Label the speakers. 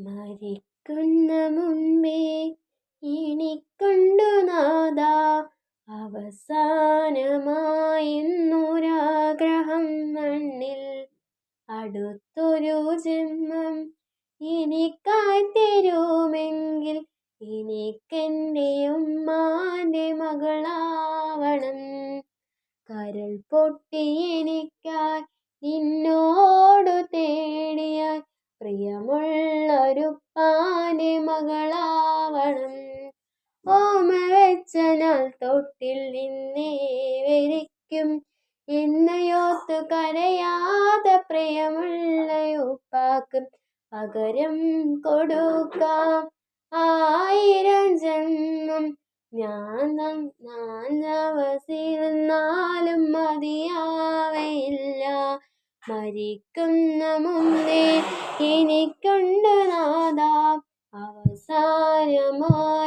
Speaker 1: മരിക്കുന്ന മുൻപേ എനിക്കുണ്ടു നാഥാ അവസാനമായെന്നൊരാഗ്രഹം മണ്ണിൽ അടുത്തൊരു ജന്മം എനിക്കായി തരുമെങ്കിൽ എനിക്കെൻ്റെ ഉമ്മാൻ്റെ മകളാവണം. കരൾ പൊട്ടി എനിക്കായി നിന്നോടു തേടിയാൽ പ്രിയമുള്ളൊരുപ്പാൻ്റെ മകളാവണം. ഓമ വെച്ച നാൾ തൊട്ടിൽ നിന്നേ വരയ്ക്കും എന്നയോർത്തു കരയാതെ പ്രിയമുള്ളയുപ്പാക്ക് പകരം കൊടുക്കാം 1000 ജന്മം. ഞാൻ താമസിച്ചിരുന്നാലും മതിയാവയില്ല. മരിക്കുന്ന മുന്നേ എനിക്കുണ്ട് നാഥാ അവസാനമായി